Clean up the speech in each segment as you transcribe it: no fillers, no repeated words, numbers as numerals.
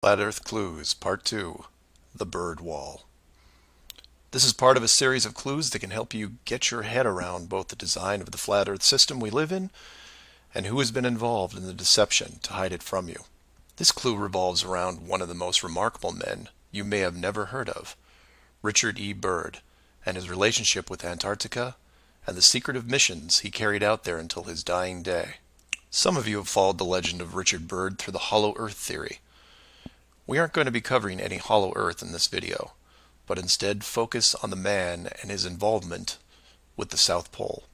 Flat Earth Clues, Part 2, The Byrd Wall. This is part of a series of clues that can help you get your head around both the design of the flat Earth system we live in and who has been involved in the deception to hide it from you. This clue revolves around one of the most remarkable men you may have never heard of, Richard E. Byrd, and his relationship with Antarctica and the secretive missions he carried out there until his dying day. Some of you have followed the legend of Richard Byrd through the hollow Earth theory. We aren't going to be covering any hollow Earth in this video, but instead focus on the man and his involvement with the South Pole.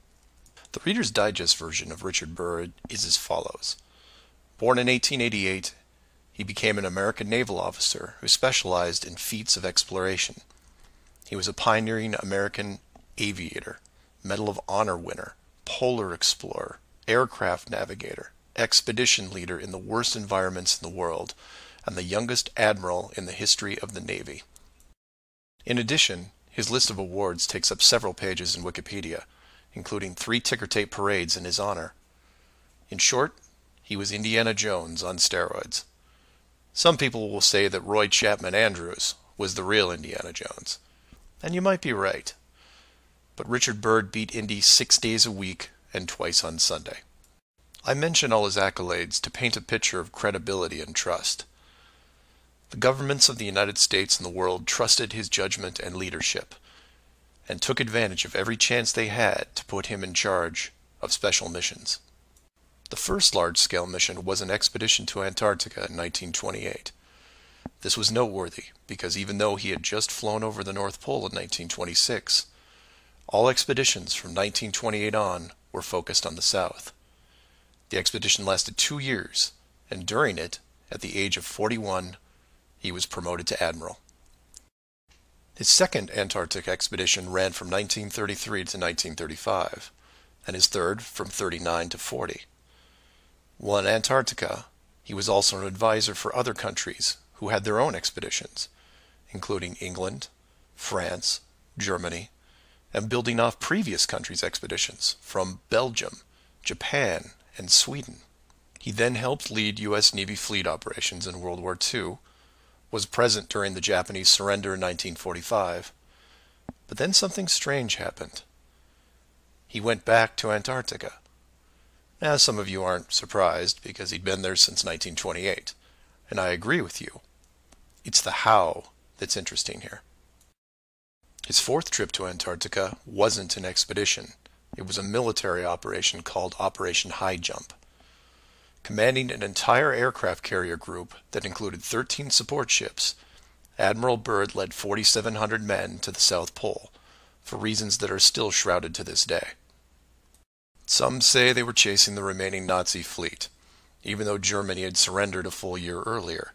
The Reader's Digest version of Richard Byrd is as follows. Born in 1888, he became an American naval officer who specialized in feats of exploration. He was a pioneering American aviator, Medal of Honor winner, polar explorer, aircraft navigator, expedition leader in the worst environments in the world, and the youngest admiral in the history of the Navy. In addition, his list of awards takes up several pages in Wikipedia, including 3 ticker tape parades in his honor. In short, he was Indiana Jones on steroids. Some people will say that Roy Chapman Andrews was the real Indiana Jones, and you might be right. But Richard Byrd beat Indy 6 days a week and twice on Sunday. I mention all his accolades to paint a picture of credibility and trust. The governments of the United States and the world trusted his judgment and leadership, and took advantage of every chance they had to put him in charge of special missions. The first large-scale mission was an expedition to Antarctica in 1928. This was noteworthy because even though he had just flown over the North Pole in 1926, all expeditions from 1928 on were focused on the South. The expedition lasted 2 years, and during it, at the age of 41, he was promoted to admiral. His second Antarctic expedition ran from 1933 to 1935, and his third from 39 to 40. While in Antarctica, he was also an advisor for other countries who had their own expeditions, including England, France, Germany, and building off previous countries' expeditions from Belgium, Japan, and Sweden. He then helped lead U.S. Navy fleet operations in World War II, was present during the Japanese surrender in 1945, but then something strange happened. He went back to Antarctica. Now, some of you aren't surprised because he'd been there since 1928, and I agree with you. It's the how that's interesting here. His fourth trip to Antarctica wasn't an expedition. It was a military operation called Operation High Jump. Commanding an entire aircraft carrier group that included 13 support ships, Admiral Byrd led 4,700 men to the South Pole, for reasons that are still shrouded to this day. Some say they were chasing the remaining Nazi fleet, even though Germany had surrendered a full year earlier.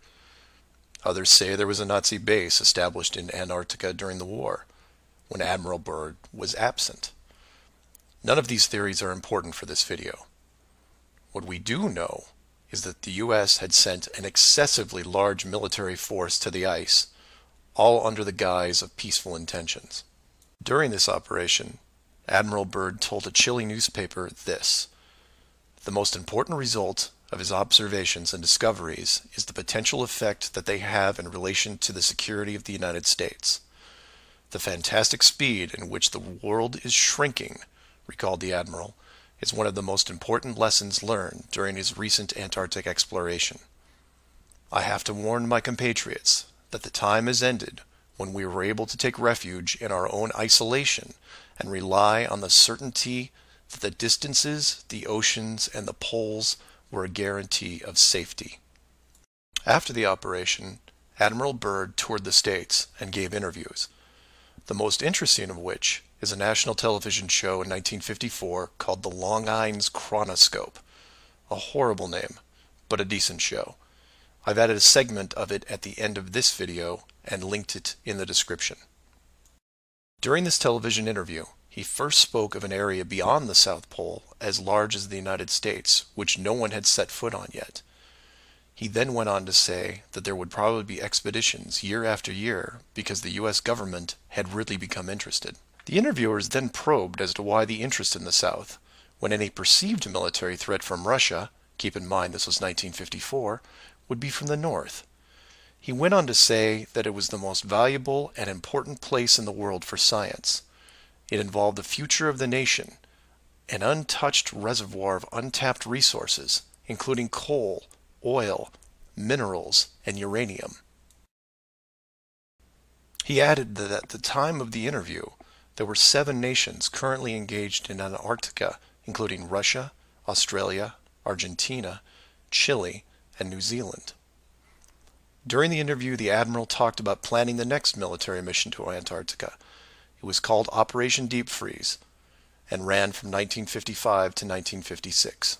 Others say there was a Nazi base established in Antarctica during the war, when Admiral Byrd was absent. None of these theories are important for this video. What we do know is that the U.S. had sent an excessively large military force to the ice, all under the guise of peaceful intentions. During this operation, Admiral Byrd told a Chile newspaper this: "The most important result of his observations and discoveries is the potential effect that they have in relation to the security of the United States. The fantastic speed in which the world is shrinking," recalled the Admiral, "is one of the most important lessons learned during his recent Antarctic exploration. I have to warn my compatriots that the time has ended when we were able to take refuge in our own isolation and rely on the certainty that the distances, the oceans, and the poles were a guarantee of safety." After the operation, Admiral Byrd toured the States and gave interviews, the most interesting of which is a national television show in 1954 called The Longines Chronoscope. A horrible name, but a decent show. I've added a segment of it at the end of this video and linked it in the description. During this television interview, he first spoke of an area beyond the South Pole as large as the United States, which no one had set foot on yet. He then went on to say that there would probably be expeditions year after year because the U.S. government had really become interested. The interviewers then probed as to why the interest in the South, when any perceived military threat from Russia, keep in mind this was 1954, would be from the North. He went on to say that it was the most valuable and important place in the world for science. It involved the future of the nation, an untouched reservoir of untapped resources, including coal, oil, minerals, and uranium. He added that at the time of the interview, there were 7 nations currently engaged in Antarctica, including Russia, Australia, Argentina, Chile, and New Zealand. During the interview, the Admiral talked about planning the next military mission to Antarctica. It was called Operation Deep Freeze and ran from 1955 to 1956.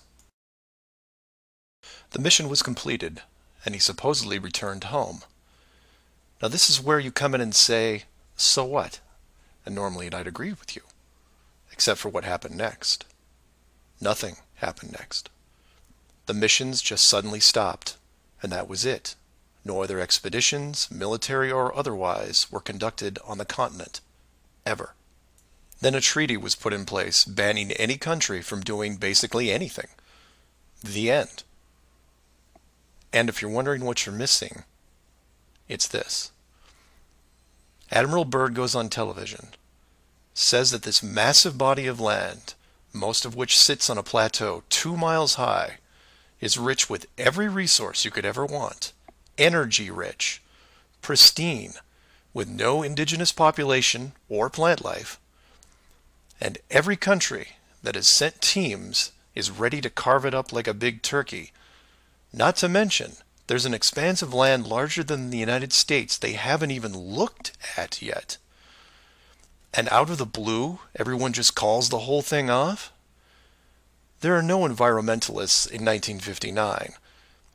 The mission was completed, and he supposedly returned home. Now this is where you come in and say, so what? And normally I'd agree with you, except for what happened next. Nothing happened next. The missions just suddenly stopped, and that was it. No other expeditions, military or otherwise, were conducted on the continent, ever. Then a treaty was put in place banning any country from doing basically anything. The end. And if you're wondering what you're missing, it's this. Admiral Byrd goes on television, says that this massive body of land, most of which sits on a plateau 2 miles high, is rich with every resource you could ever want. Energy rich, pristine, with no indigenous population or plant life, and every country that has sent teams is ready to carve it up like a big turkey. Not to mention, there's an expanse of land larger than the United States they haven't even looked at yet. And out of the blue, everyone just calls the whole thing off? There are no environmentalists in 1959.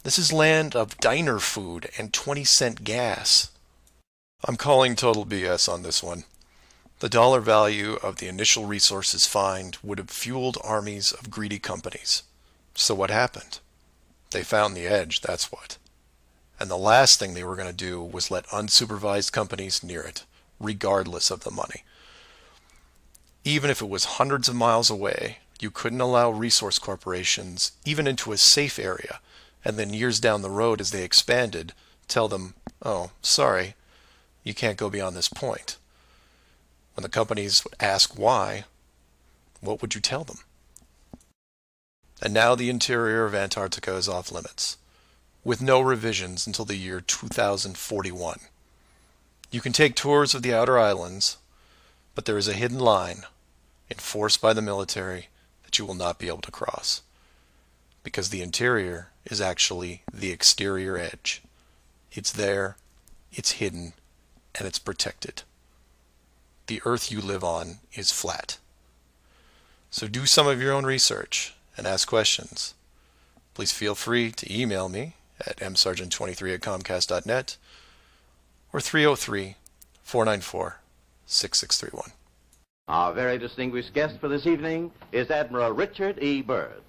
This is land of diner food and 20-cent gas. I'm calling total BS on this one. The dollar value of the initial resources find would have fueled armies of greedy companies. So what happened? They found the edge, that's what. And the last thing they were going to do was let unsupervised companies near it, regardless of the money. Even if it was hundreds of miles away, you couldn't allow resource corporations even into a safe area, and then years down the road as they expanded, tell them, oh, sorry, you can't go beyond this point. When the companies would ask why, what would you tell them? And now the interior of Antarctica is off limits, with no revisions until the year 2041. You can take tours of the outer islands, but there is a hidden line, enforced by the military, that you will not be able to cross. Because the interior is actually the exterior edge. It's there, it's hidden, and it's protected. The Earth you live on is flat. So do some of your own research and ask questions. Please feel free to email me at msargent23@comcast.net or 303-494-6631. Our very distinguished guest for this evening is Admiral Richard E. Byrd.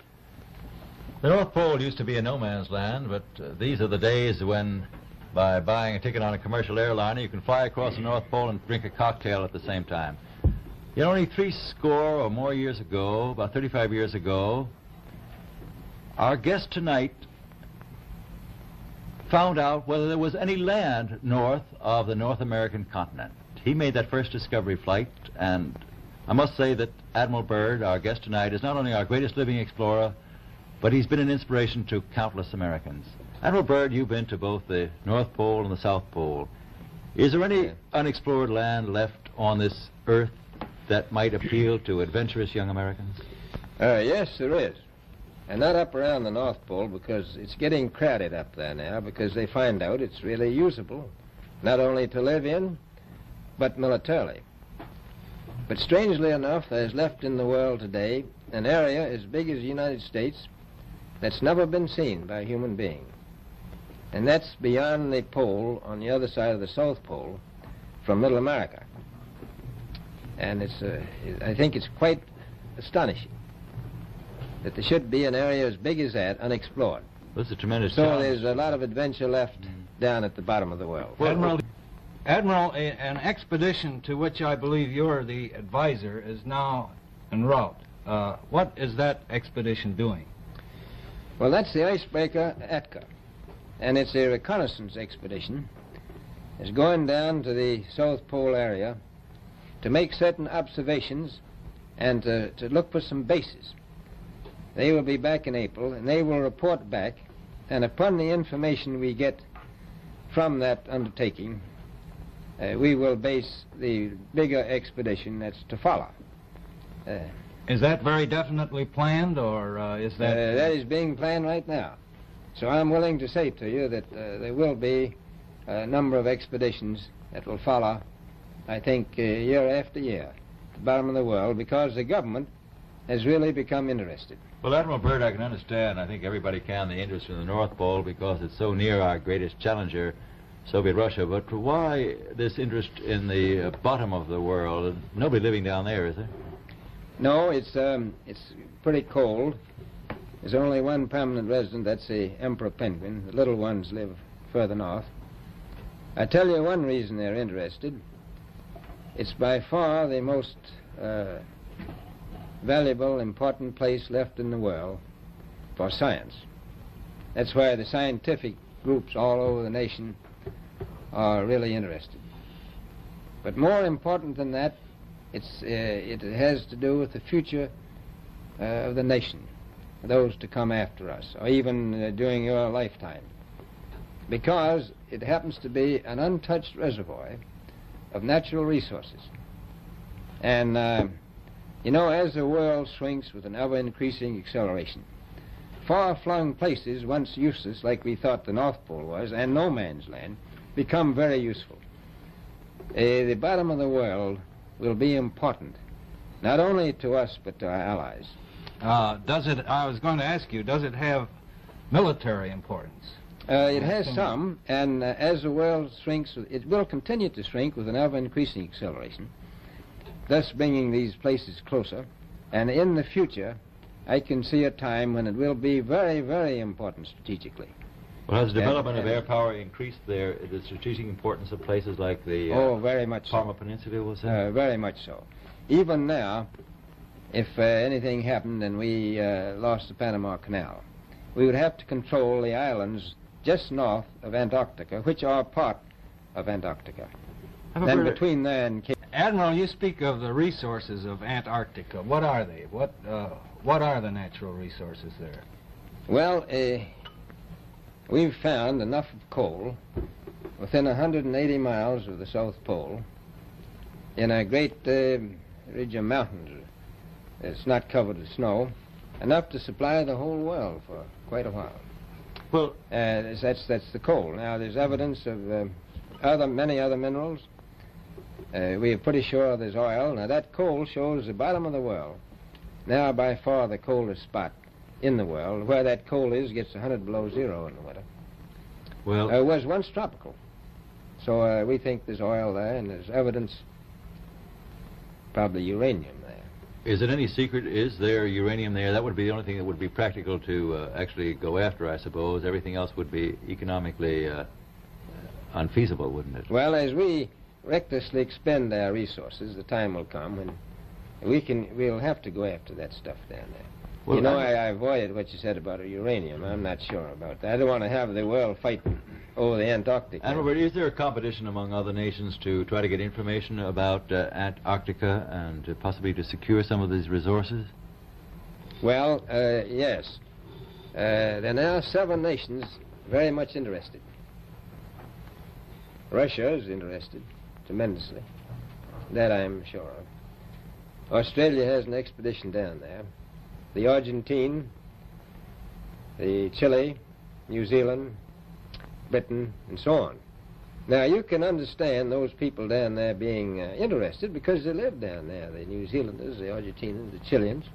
The North Pole used to be a no man's land, but these are the days when, by buying a ticket on a commercial airliner, you can fly across the North Pole and drink a cocktail at the same time. Yet only 60 or more years ago, about 35 years ago, our guest tonight found out whether there was any land north of the North American continent. He made that first discovery flight, and I must say that Admiral Byrd, our guest tonight, is not only our greatest living explorer, but he's been an inspiration to countless Americans. Admiral Byrd, you've been to both the North Pole and the South Pole. Is there any unexplored land left on this Earth that might appeal to adventurous young Americans? Yes, there is. And not up around the North Pole, because it's getting crowded up there now, because they find out it's really usable, not only to live in, but militarily. But strangely enough, there's left in the world today an area as big as the United States that's never been seen by a human being. And that's beyond the pole on the other side of the South Pole from Middle America. And I think it's quite astonishing that there should be an area as big as that unexplored. That's a tremendous So challenge. there's a lot of adventure left down at the bottom of the world. Admiral, an expedition to which I believe you're the advisor is now en route. What is that expedition doing? Well, that's the icebreaker Etka. and it's a reconnaissance expedition, is going down to the South Pole area to make certain observations and to look for some bases. They will be back in April, and they will report back, and upon the information we get from that undertaking, we will base the bigger expedition that's to follow. Is that very definitely planned, or is that... That is being planned right now. So I'm willing to say to you that there will be a number of expeditions that will follow, I think, year after year, at the bottom of the world, because the government has really become interested. Well, Admiral Byrd, I can understand, I think everybody can, the interest in the North Pole because it's so near our greatest challenger, Soviet Russia. But why this interest in the bottom of the world? Nobody living down there, is there? No, it's pretty cold. There's only one permanent resident, that's the emperor penguin. The little ones live further north. I tell you one reason they're interested. It's by far the most valuable, important place left in the world for science. That's why the scientific groups all over the nation are really interested. But more important than that, it has to do with the future of the nation, those to come after us, or even during your lifetime, because it happens to be an untouched reservoir of natural resources. And you know, as the world shrinks with an ever-increasing acceleration, far-flung places, once useless, like we thought the North Pole was, and no man's land, become very useful. The bottom of the world will be important, not only to us, but to our allies. I was going to ask you, does it have military importance? It has some, and as the world shrinks, it will continue to shrink with an ever-increasing acceleration, thus bringing these places closer. And in the future, I can see a time when it will be very, very important strategically. Well, has the development of air power increased the strategic importance of places like the very much Parma so. Peninsula, was it? Very much so. Even now, if anything happened and we lost the Panama Canal, we would have to control the islands just north of Antarctica, which are part of Antarctica. Then between there and Cape... Admiral, you speak of the resources of Antarctica. What are they? What are the natural resources there? Well, we've found enough of coal within 180 miles of the South Pole in a great ridge of mountains. It's not covered with snow, enough to supply the whole world for quite a while. Well, that's the coal. Now, there's evidence of many other minerals. We are pretty sure there's oil. Now, that coal shows the bottom of the world. Now, by far the coldest spot in the world. Where that coal is gets 100 below zero in the winter. Well, it was once tropical. So we think there's oil there, and there's evidence, probably uranium there. is it any secret, is there uranium there? That would be the only thing that would be practical to actually go after, I suppose. Everything else would be economically unfeasible, wouldn't it? Well, as we recklessly expend our resources, the time will come when we'll have to go after that stuff down there. Well, you know, I avoided what you said about uranium. I'm not sure about that. I don't want to have the world fight over the Antarctic. And Robert, is there a competition among other nations to try to get information about Antarctica and possibly to secure some of these resources? Well, yes. There are now 7 nations very much interested. Russia is interested tremendously. That I'm sure of. Australia has an expedition down there. The Argentine, the Chile, New Zealand, Britain, and so on. Now, you can understand those people down there being interested because they live down there, the New Zealanders, the Argentinians, the Chileans,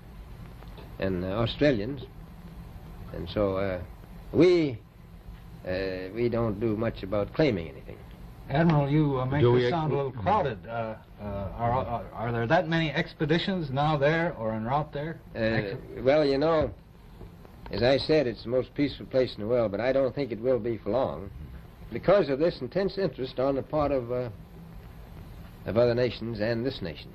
and Australians. And so we don't do much about claiming anything. Admiral, you make this sound a little crowded. Are there that many expeditions now there or en route there? Well, you know, as I said, it's the most peaceful place in the world, but I don't think it will be for long because of this intense interest on the part of other nations and this nation.